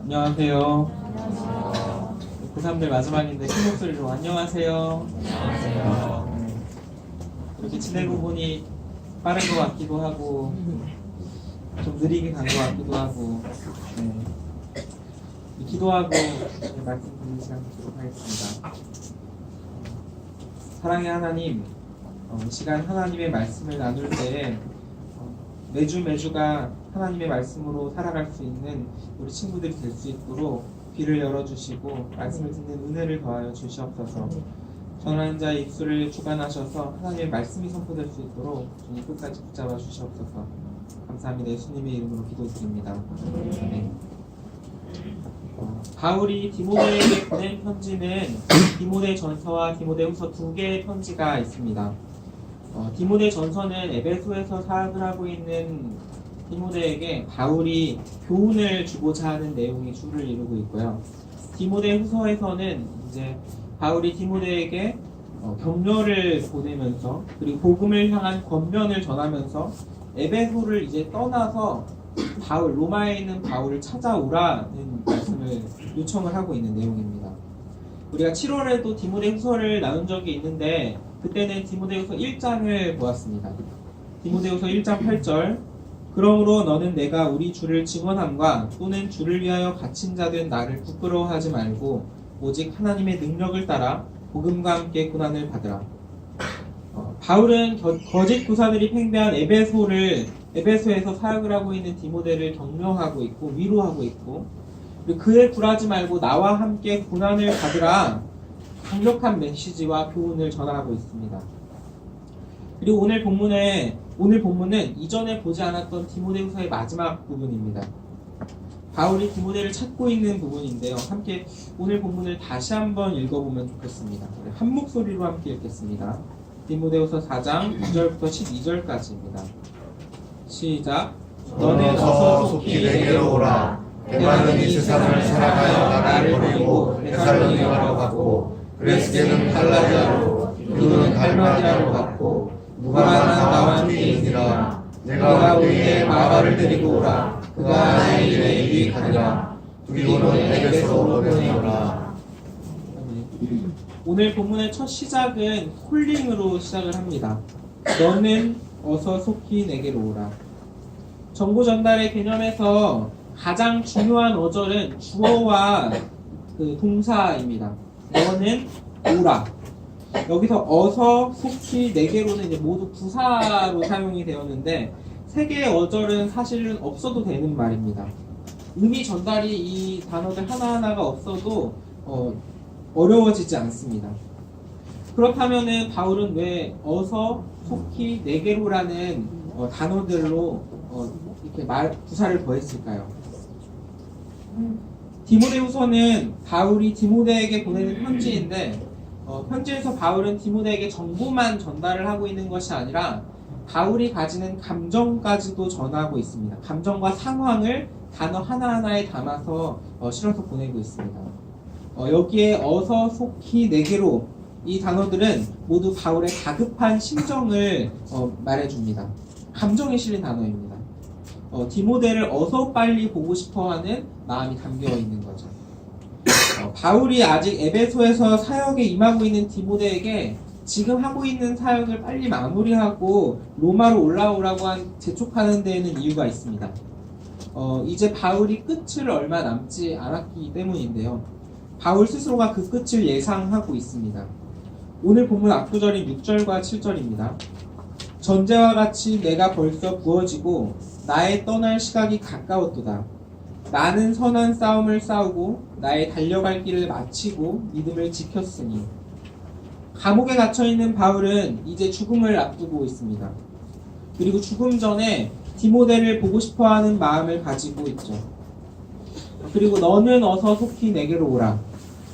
안녕하세요. 고3들 마지막인데 큰 목소리로 안녕하세요. 이렇게 지내고 보니 빠른 것 같기도 하고 좀 느리게 간 것 같기도 하고 기도하고 말씀 드리는 시간 갖도록 하겠습니다. 사랑의 하나님, 이 시간 하나님의 말씀을 나눌 때 매주가 하나님의 말씀으로 살아갈 수 있는 우리 친구들이 될 수 있도록 귀를 열어주시고 말씀을 듣는 은혜를 더하여 주시옵소서. 전하는 자의 입술을 주관하셔서 하나님의 말씀이 선포될 수 있도록 주님 끝까지 붙잡아 주시옵소서. 감사합니다. 예수님의 이름으로 기도드립니다. 아멘. 바울이 디모데에게 보낸 편지는 디모데 전서와 디모데 후서 두 개의 편지가 있습니다. 디모데 전서는 에베소에서 사역을 하고 있는 디모데에게 바울이 교훈을 주고자 하는 내용이 주를 이루고 있고요. 디모데 후서에서는 이제 바울이 디모데에게 격려를 보내면서 그리고 복음을 향한 권면을 전하면서 에베소를 이제 떠나서 로마에 있는 바울을 찾아오라는 말씀을 요청을 하고 있는 내용입니다. 우리가 7월에도 디모데 후서를 나눈 적이 있는데 그때는 디모데후서 1장을 보았습니다. 디모데후서 1장 8절 그러므로 너는 내가 우리 주를 증언함과 또는 주를 위하여 갇힌 자 된 나를 부끄러워하지 말고 오직 하나님의 능력을 따라 복음과 함께 고난을 받으라. 바울은 거짓 교사들이 팽배한 에베소에서 사역을 하고 있는 디모데를 격려하고 있고 위로하고 있고 그에 굴하지 말고 나와 함께 고난을 받으라 강력한 메시지와 교훈을 전하고 있습니다. 그리고 오늘 본문은 이전에 보지 않았던 디모데후서의 마지막 부분입니다. 바울이 디모데를 찾고 있는 부분인데요. 함께 오늘 본문을 다시 한번 읽어보면 좋겠습니다. 한 목소리로 함께 읽겠습니다. 디모데후서 4장 9절부터 12절까지입니다. 시작. 너는 어서 속히 내게로 오라. 대만은 이 세상을 사랑하여 나를 버리고 데살로니가로 갔고 그레스게는 갈라디아로 유는 달마디아로 갔고 누가는 나와 함께 있으라. 내가 우리의 마가를 데리고 오라. 그가 내 일에 유익하리라. 두기고는 에베소로 보내오라. 오늘 본문의 첫 시작은 콜링으로 시작을 합니다. 너는 어서 속히 내게로 오라. 정보 전달의 개념에서 가장 중요한 어절은 주어와 동사입니다. 너는 오라. 여기서 어서 속히 내게로는 이제 모두 부사로 사용이 되었는데 세 개의 어절은 사실은 없어도 되는 말입니다. 의미 전달이 이 단어들 하나하나가 없어도 어려워지지 않습니다. 그렇다면은 바울은 왜 어서 속히 내게로라는 단어들로 이렇게 부사를 더했을까요? 디모데후서는 바울이 디모데에게 보내는 편지인데 편지에서 바울은 디모데에게 정보만 전달을 하고 있는 것이 아니라 바울이 가지는 감정까지도 전하고 있습니다. 감정과 상황을 단어 하나하나에 담아서 실어서 보내고 있습니다. 여기에 어서 속히 내게로 이 단어들은 모두 바울의 다급한 심정을 말해줍니다. 감정이 실린 단어입니다. 디모데를 어서 빨리 보고 싶어하는 마음이 담겨 있는 거죠. 바울이 아직 에베소에서 사역에 임하고 있는 디모데에게 지금 하고 있는 사역을 빨리 마무리하고 로마로 올라오라고 재촉하는 데에는 이유가 있습니다. 이제 바울이 끝을 얼마 남지 않았기 때문인데요. 바울 스스로가 그 끝을 예상하고 있습니다. 오늘 본문 앞구절인 6절과 7절입니다. 전제와 같이 내가 벌써 부어지고 나의 떠날 시각이 가까웠도다. 나는 선한 싸움을 싸우고 나의 달려갈 길을 마치고 믿음을 지켰으니. 감옥에 갇혀있는 바울은 이제 죽음을 앞두고 있습니다. 그리고 죽음 전에 디모데를 보고 싶어하는 마음을 가지고 있죠. 그리고 너는 어서 속히 내게로 오라.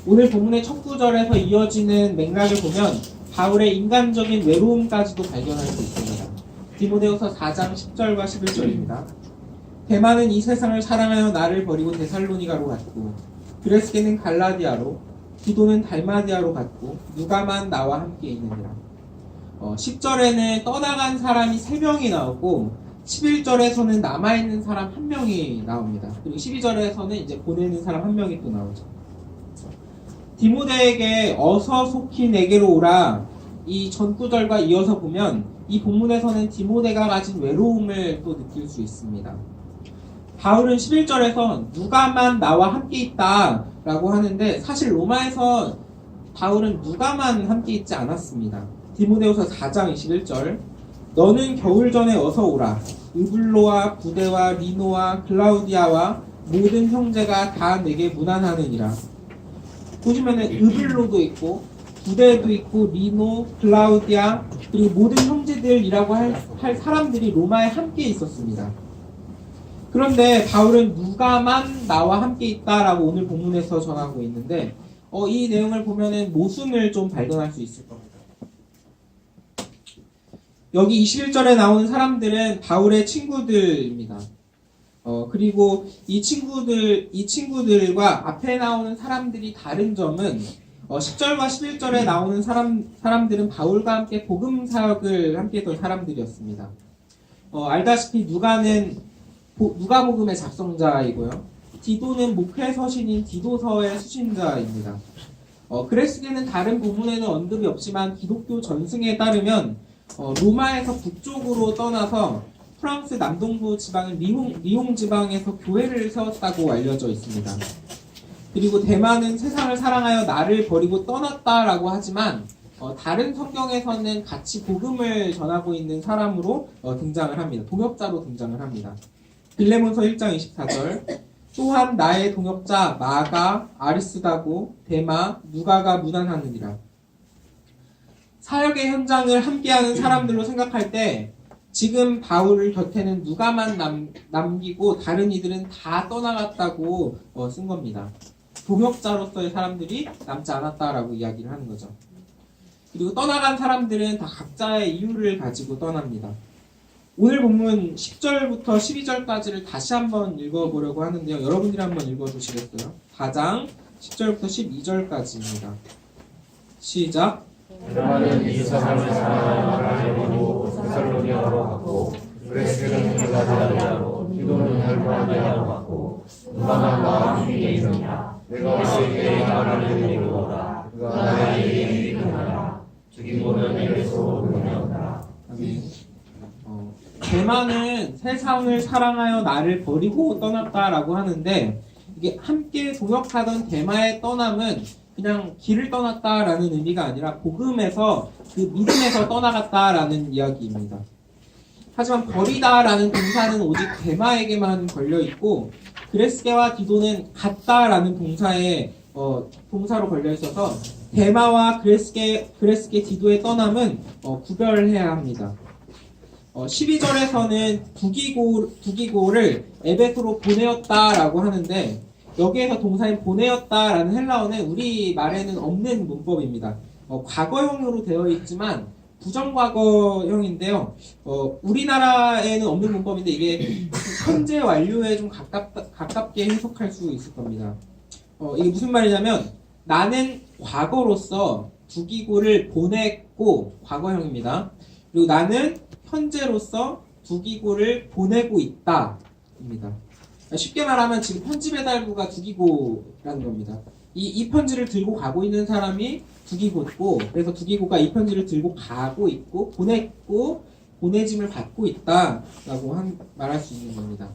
오늘 본문의 첫 구절에서 이어지는 맥락을 보면 바울의 인간적인 외로움까지도 발견할 수 있습니다. 디모데후서 4장 10절과 11절입니다. 대만은 이 세상을 사랑하여 나를 버리고 데살로니가로 갔고 그레스게는 갈라디아로 디도는 달마디아로 갔고 누가만 나와 함께 있느니라. 10절에는 떠나간 사람이 3명이 나오고 11절에서는 남아있는 사람 한 명이 나옵니다. 그리고 12절에서는 이제 보내는 사람 한 명이 또 나오죠. 디모데에게 어서 속히 내게로 오라, 이 전구절과 이어서 보면 이 본문에서는 디모데가 가진 외로움을 또 느낄 수 있습니다. 바울은 11절에서 누가만 나와 함께 있다 라고 하는데, 사실 로마에서 바울은 누가만 함께 있지 않았습니다. 디모데후서 4장 21절, 너는 겨울 전에 어서 오라. 으블로와 부데와 리노와 클라우디아와 모든 형제가 다 내게 문안하느니라. 보시면은 으블로도 있고 부데도 있고 리노, 클라우디아, 그리고 모든 형제들이라고 할 사람들이 로마에 함께 있었습니다. 그런데 바울은 누가만 나와 함께 있다라고 오늘 본문에서 전하고 있는데, 이 내용을 보면은 모순을 좀 발견할 수 있을 겁니다. 여기 21절에 나오는 사람들은 바울의 친구들입니다. 그리고 이 친구들과 앞에 나오는 사람들이 다른 점은 10절과 11절에 나오는 사람들은 바울과 함께 복음 사역을 함께 했던 사람들이었습니다. 알다시피 누가복음의 작성자이고요. 디도는 목회 서신인 디도서의 수신자입니다. 그레스게는 다른 부분에는 언급이 없지만 기독교 전승에 따르면 로마에서 북쪽으로 떠나서 프랑스 남동부 지방인 리옹 지방에서 교회를 세웠다고 알려져 있습니다. 그리고 대만은 세상을 사랑하여 나를 버리고 떠났다라고 하지만 다른 성경에서는 같이 복음을 전하고 있는 사람으로 등장을 합니다. 동역자로 등장을 합니다. 빌레몬서 1장 24절, 또한 나의 동역자 마가, 아리스다고, 데마, 누가가 문안하느니라. 사역의 현장을 함께하는 사람들로 생각할 때 지금 바울 곁에는 누가만 남기고 다른 이들은 다 떠나갔다고 쓴 겁니다. 동역자로서의 사람들이 남지 않았다라고 이야기를 하는 거죠. 그리고 떠나간 사람들은 다 각자의 이유를 가지고 떠납니다. 오늘 본문 10절부터 12절까지를 다시 한번 읽어보려고 하는데요. 여러분들이 한번 읽어주시겠어요? 4장 10절부터 12절까지입니다. 시작. 대만은 이 세상을 사랑하여 나를 버리고 데살로니가로 갔고, 그레스게는 갈라디아로, 디도는 달마디아로 갔고, 누가만 나와 함께 있느냐. 내가 그에게 나를 데리고 오라. 그가 나에게 이르느니라. 디도는 에베소로 보내었다. 대만은 세상을 사랑하여 나를 버리고 떠났다라고 하는데, 이게 함께 동역하던 대마의 떠남은 그냥 길을 떠났다라는 의미가 아니라 복음에서, 그 믿음에서 떠나갔다라는 이야기입니다. 하지만 버리다라는 동사는 오직 대마에게만 걸려있고, 그레스게와 디도는 갔다라는 동사로 걸려있어서 대마와 그레스게 디도의 떠남은 구별해야 합니다. 12절에서는 두기고를 에베소로 보내었다라고 하는데, 여기에서 동사인 보내었다라는 헬라어는 우리 말에는 없는 문법입니다. 과거형으로 되어 있지만 부정과거형인데요. 우리나라에는 없는 문법인데 이게 현재 완료에 좀 가깝게 해석할 수 있을 겁니다. 이게 무슨 말이냐면, 나는 과거로서 두기고를 보냈고, 과거형입니다. 그리고 나는 현재로서 두기고를 보내고 있다 입니다. 쉽게 말하면 지금 편지 배달부가 두기고라는 겁니다. 이 편지를 들고 가고 있는 사람이 두기고고, 그래서 두기고가 이 편지를 들고 가고 있고 보냈고 보내짐을 받고 있다라고 말할 수 있는 겁니다.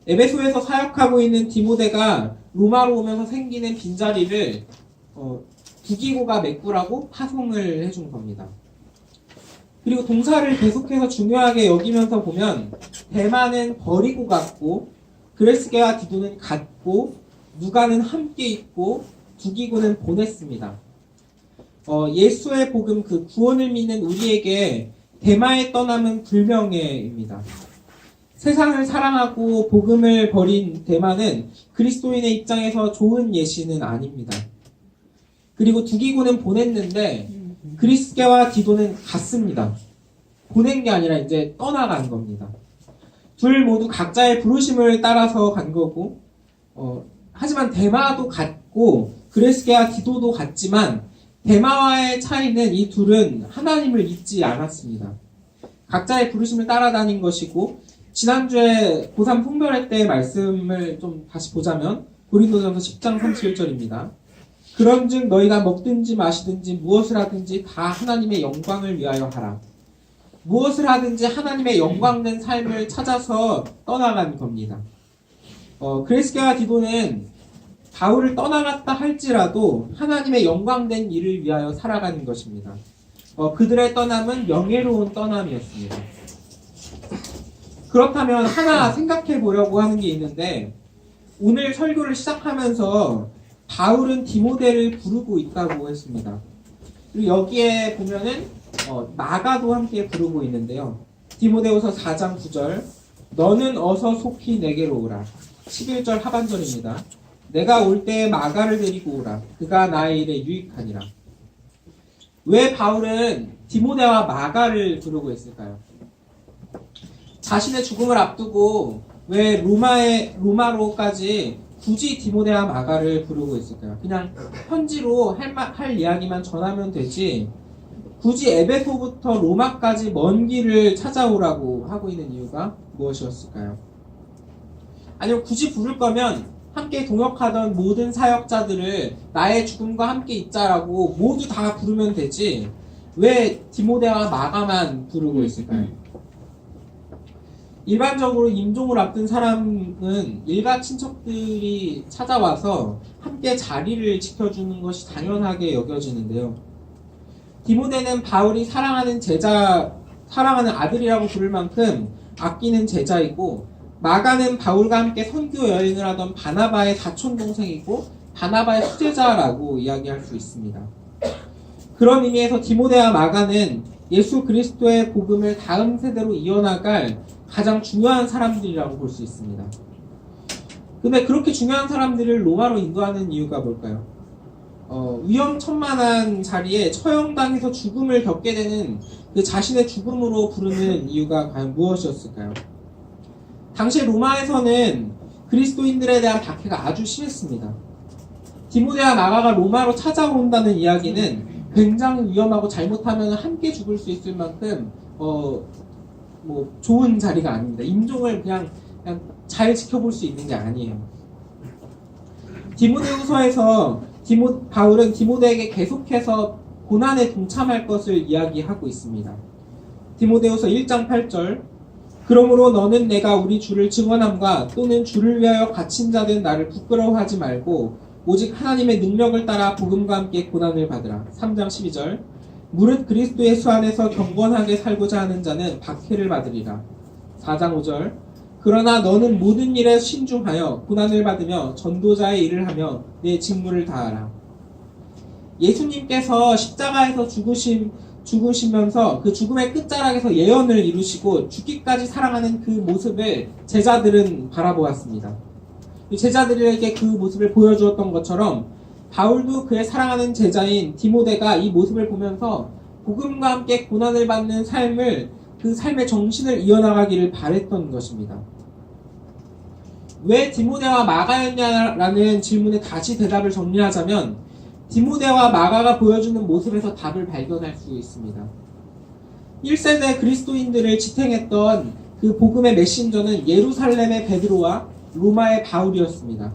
에베소에서 사역하고 있는 디모데가 로마로 오면서 생기는 빈자리를 두기고가 메꾸라고 파송을 해준 겁니다. 그리고 동사를 계속해서 중요하게 여기면서 보면 대마는 버리고 갔고, 그레스게와 디도는 갔고, 누가는 함께 있고, 두기고는 보냈습니다. 예수의 복음, 그 구원을 믿는 우리에게 대마의 떠남은 불명예입니다. 세상을 사랑하고 복음을 버린 대마는 그리스도인의 입장에서 좋은 예시는 아닙니다. 그리고 두기고는 보냈는데 그레스게와 디도는 갔습니다. 보낸 게 아니라 이제 떠나간 겁니다. 둘 모두 각자의 부르심을 따라서 간 거고, 하지만 대마도 갔고 그레스게와 디도도 갔지만 대마와의 차이는 이 둘은 하나님을 믿지 않았습니다. 각자의 부르심을 따라다닌 것이고, 지난주에 고3 풍별회 때 말씀을 좀 다시 보자면 고린도전서 10장 31절입니다. 그런즉 너희가 먹든지 마시든지 무엇을 하든지 다 하나님의 영광을 위하여 하라. 무엇을 하든지 하나님의 영광된 삶을 찾아서 떠나간 겁니다. 그레스게와 디도는 바울을 떠나갔다 할지라도 하나님의 영광된 일을 위하여 살아가는 것입니다. 그들의 떠남은 명예로운 떠남이었습니다. 그렇다면 하나 생각해 보려고 하는 게 있는데, 오늘 설교를 시작하면서 바울은 디모데를 부르고 있다고 했습니다. 그리고 여기에 보면은 마가도 함께 부르고 있는데요. 디모데후서 4장 9절, 너는 어서 속히 내게로 오라. 11절 하반절입니다. 내가 올 때에 마가를 데리고 오라. 그가 나의 일에 유익하니라. 왜 바울은 디모데와 마가를 부르고 있을까요? 자신의 죽음을 앞두고 왜 로마로까지 굳이 디모데와 마가를 부르고 있을까요? 그냥 편지로 할 이야기만 전하면 되지, 굳이 에베소부터 로마까지 먼 길을 찾아오라고 하고 있는 이유가 무엇이었을까요? 아니면 굳이 부를 거면 함께 동역하던 모든 사역자들을 나의 죽음과 함께 있자라고 모두 다 부르면 되지, 왜 디모데와 마가만 부르고 있을까요? 일반적으로 임종을 앞둔 사람은 일가 친척들이 찾아와서 함께 자리를 지켜주는 것이 당연하게 여겨지는데요. 디모데는 바울이 사랑하는 아들이라고 부를 만큼 아끼는 제자이고, 마가는 바울과 함께 선교 여행을 하던 바나바의 사촌동생이고 바나바의 수제자라고 이야기할 수 있습니다. 그런 의미에서 디모데와 마가는 예수 그리스도의 복음을 다음 세대로 이어나갈 가장 중요한 사람들이라고 볼 수 있습니다. 근데 그렇게 중요한 사람들을 로마로 인도하는 이유가 뭘까요? 위험천만한 자리에 처형당해서 죽음을 겪게 되는 그 자신의 죽음으로 부르는 이유가 과연 무엇이었을까요? 당시 로마에서는 그리스도인들에 대한 박해가 아주 심했습니다. 디모데와 마가가 로마로 찾아온다는 이야기는 굉장히 위험하고 잘못하면 함께 죽을 수 있을 만큼 좋은 자리가 아닙니다. 임종을 그냥 잘 지켜볼 수 있는 게 아니에요. 디모데후서에서 바울은 디모데에게 계속해서 고난에 동참할 것을 이야기하고 있습니다. 디모데후서 1장 8절, 그러므로 너는 내가 우리 주를 증언함과 또는 주를 위하여 갇힌 자된 나를 부끄러워하지 말고 오직 하나님의 능력을 따라 복음과 함께 고난을 받으라. 3장 12절, 무릇 그리스도의 수 안에서 경건하게 살고자 하는 자는 박해를 받으리라. 4장 5절, 그러나 너는 모든 일에 신중하여 고난을 받으며 전도자의 일을 하며 내 직무를 다하라. 예수님께서 십자가에서 죽으시면서 그 죽음의 끝자락에서 예언을 이루시고 죽기까지 사랑하는 그 모습을 제자들은 바라보았습니다. 제자들에게 그 모습을 보여주었던 것처럼 바울도 그의 사랑하는 제자인 디모데가 이 모습을 보면서 복음과 함께 고난을 받는 삶을, 그 삶의 정신을 이어나가기를 바랬던 것입니다. 왜 디모데와 마가였냐라는 질문에 다시 대답을 정리하자면, 디모데와 마가가 보여주는 모습에서 답을 발견할 수 있습니다. 1세대 그리스도인들을 지탱했던 그 복음의 메신저는 예루살렘의 베드로와 로마의 바울이었습니다.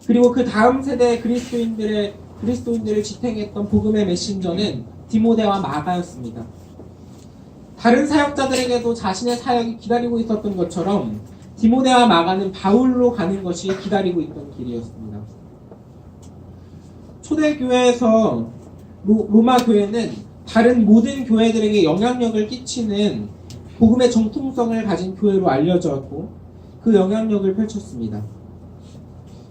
그리고 그 다음 세대의 그리스도인들을 지탱했던 복음의 메신저는 디모데와 마가였습니다. 다른 사역자들에게도 자신의 사역이 기다리고 있었던 것처럼 디모데와 마가는 바울로 가는 것이 기다리고 있던 길이었습니다. 초대교회에서 로마 교회는 다른 모든 교회들에게 영향력을 끼치는 복음의 정통성을 가진 교회로 알려졌고 그 영향력을 펼쳤습니다.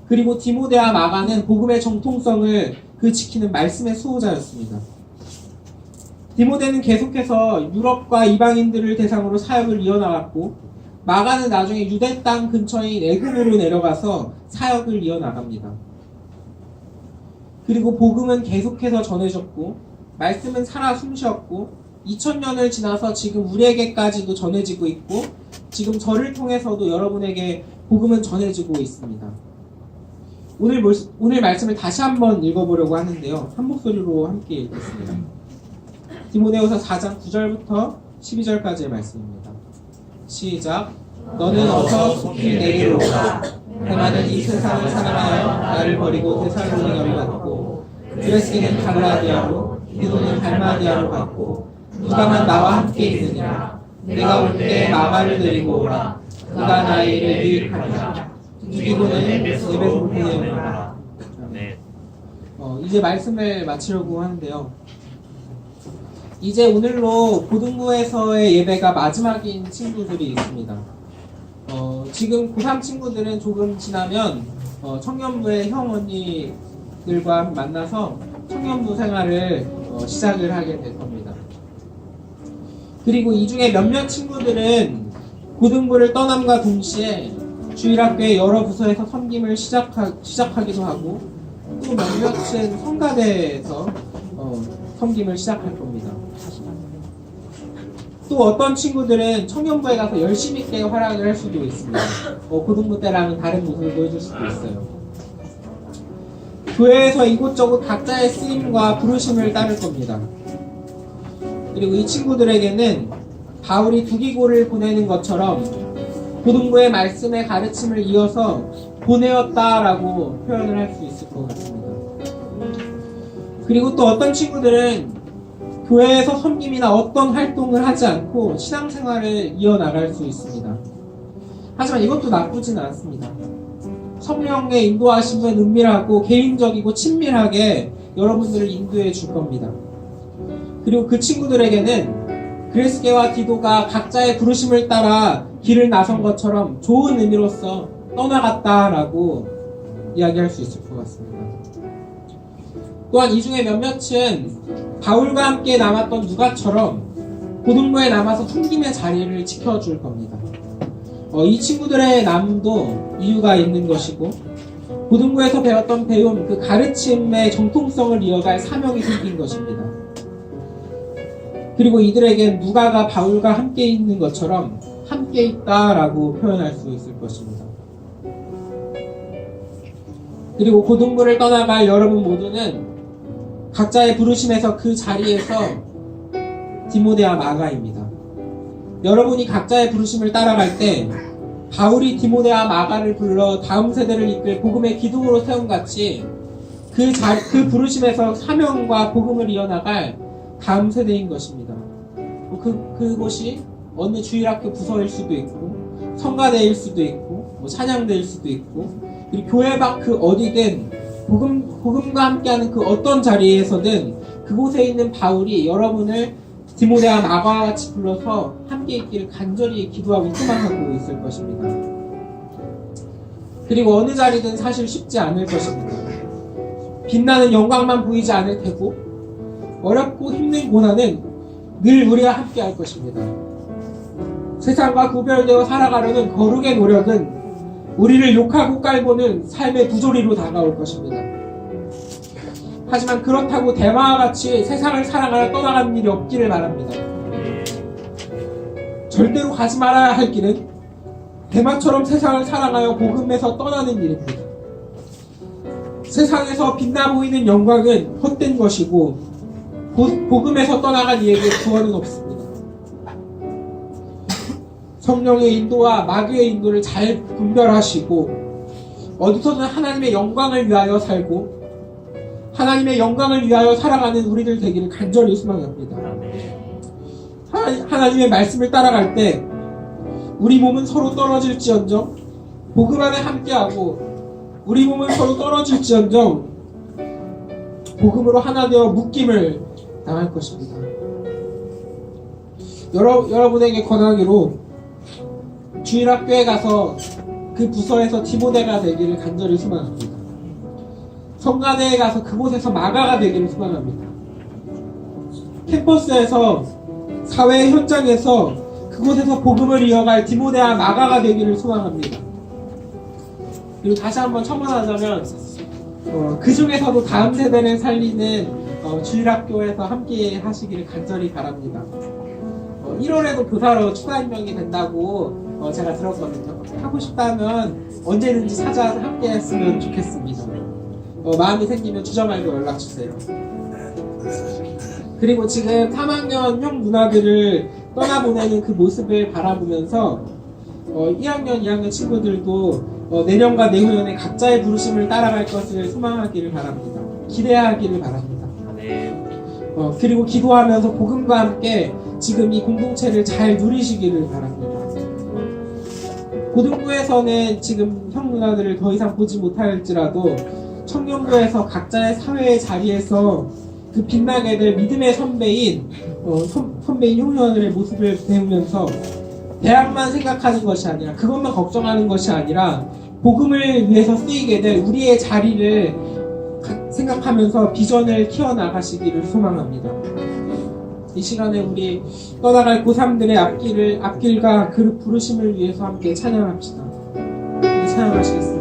그리고 디모데와 마가는 복음의 정통성을 지키는 말씀의 수호자였습니다. 디모데는 계속해서 유럽과 이방인들을 대상으로 사역을 이어나갔고, 마가는 나중에 유대 땅 근처인 애굽으로 내려가서 사역을 이어나갑니다. 그리고 복음은 계속해서 전해졌고 말씀은 살아 숨쉬었고 2000년을 지나서 지금 우리에게까지도 전해지고 있고, 지금 저를 통해서도 여러분에게 복음은 전해지고 있습니다. 오늘 말씀을 다시 한번 읽어보려고 하는데요. 한 목소리로 함께 읽겠습니다. 디모데후서 4장 9절부터 12절까지의 말씀입니다. 시작. 너는 어서 속히 내게로 오라. 대만은 이 세상을 사랑하여 나를 버리고 데살로니가로 갔고, 그레스게는 갈라디아로, 디도는 달마디아로 갔고, 누가만 나와 함께 있느니라. 내가 올 때 마가를 데리고 오라. 그가 나의 일을 유익하리라. 두기고는 에베소로 보내오라. 이제 말씀을 마치려고 하는데요. 이제 오늘로 고등부에서의 예배가 마지막인 친구들이 있습니다. 지금 고3 친구들은 조금 지나면 청년부의 형 언니들과 만나서 청년부 생활을 시작을 하게 될 겁니다. 그리고 이 중에 몇몇 친구들은 고등부를 떠남과 동시에 주일학교의 여러 부서에서 섬김을 시작하기도 하고, 또 몇몇은 성가대에서 섬김을 시작할 겁니다. 또 어떤 친구들은 청년부에 가서 열심히 있게 활약을 할 수도 있습니다. 고등부 때랑은 다른 모습을 보여줄 수도 있어요. 교회에서 이곳저곳 각자의 쓰임과 부르심을 따를 겁니다. 그리고 이 친구들에게는 바울이 두기고를 보내는 것처럼 고등부의 말씀의 가르침을 이어서 보내었다라고 표현을 할 수 있을 것 같습니다. 그리고 또 어떤 친구들은 교회에서 섬김이나 어떤 활동을 하지 않고 신앙생활을 이어나갈 수 있습니다. 하지만 이것도 나쁘지는 않습니다. 성령의 인도하심은 은밀하고 개인적이고 친밀하게 여러분들을 인도해 줄 겁니다. 그리고 그 친구들에게는 그레스게와 디도가 각자의 부르심을 따라 길을 나선 것처럼 좋은 의미로서 떠나갔다라고 이야기할 수 있을 것 같습니다. 또한 이 중에 몇몇은 바울과 함께 남았던 누가처럼 고등부에 남아서 섬김의 자리를 지켜줄 겁니다. 이 친구들의 남도 이유가 있는 것이고, 고등부에서 배웠던 배움, 그 가르침의 정통성을 이어갈 사명이 생긴 것입니다. 그리고 이들에겐 누가가 바울과 함께 있는 것처럼 함께 있다라고 표현할 수 있을 것입니다. 그리고 고등부를 떠나갈 여러분 모두는 각자의 부르심에서 그 자리에서 디모데와 마가입니다. 여러분이 각자의 부르심을 따라갈 때 바울이 디모데와 마가를 불러 다음 세대를 이끌 복음의 기둥으로 세운같이 그 부르심에서 사명과 복음을 이어나갈 다음 세대인 것입니다. 그곳이 어느 주일학교 부서일 수도 있고, 성가대일 수도 있고, 찬양대일 수도 있고, 그리고 교회 밖 그 어디든 복음과 함께하는 그 어떤 자리에서든 그곳에 있는 바울이 여러분을 디모데와 마가와 같이 불러서 함께 있기를 간절히 기도하고 소망하고 있을 것입니다. 그리고 어느 자리든 사실 쉽지 않을 것입니다. 빛나는 영광만 보이지 않을 테고, 어렵고 힘든 고난은 늘 우리와 함께 할 것입니다. 세상과 구별되어 살아가려는 거룩의 노력은 우리를 욕하고 깔보는 삶의 부조리로 다가올 것입니다. 하지만 그렇다고 대마와 같이 세상을 사랑하여 떠나가는 일이 없기를 바랍니다. 절대로 가지 말아야 할 길은 대마처럼 세상을 사랑하여 복음에서 떠나는 일입니다. 세상에서 빛나 보이는 영광은 헛된 것이고 복음에서 떠나간 이에게 구원은 없습니다. 성령의 인도와 마귀의 인도를 잘 분별하시고 어디서든 하나님의 영광을 위하여 살고 하나님의 영광을 위하여 살아가는 우리들 되기를 간절히 소망합니다. 하나님의 말씀을 따라갈 때 우리 몸은 서로 떨어질지언정 복음 안에 함께하고 우리 몸은 서로 떨어질지언정 복음으로 하나 되어 묶임을 당할 것입니다. 여러분에게 권하기로 주일학교에 가서 그 부서에서 디모데가 되기를 간절히 소망합니다. 성가대에 가서 그곳에서 마가가 되기를 소망합니다. 캠퍼스에서 사회 현장에서 그곳에서 복음을 이어갈 디모데와 마가가 되기를 소망합니다. 그리고 다시 한번 첨언하자면 그 중에서도 다음 세대를 살리는 주일학교에서 함께 하시기를 간절히 바랍니다. 1월에도 교사로 추가 임명이 된다고 제가 들었거든요. 하고 싶다면 언제든지 찾아서 함께 했으면 좋겠습니다. 마음이 생기면 주저말고 연락주세요. 그리고 지금 3학년 형 누나들을 떠나보내는 그 모습을 바라보면서 1학년, 2학년 친구들도 내년과 내후년에 각자의 부르심을 따라갈 것을 소망하기를 바랍니다. 기대하기를 바랍니다. 그리고 기도하면서 복음과 함께 지금 이 공동체를 잘 누리시기를 바랍니다. 고등부에서는 지금 형 누나들을 더 이상 보지 못할지라도 청년부에서 각자의 사회의 자리에서 그 빛나게 될 믿음의 선배인 선배인 형 누나들의 모습을 배우면서 대학만 생각하는 것이 아니라 그것만 걱정하는 것이 아니라 복음을 위해서 쓰이게 될 우리의 자리를 생각하면서 비전을 키워나가시기를 소망합니다. 이 시간에 우리 떠나갈 고3들의 앞길과 그 부르심을 위해서 함께 찬양합시다. 찬양하시겠습니다.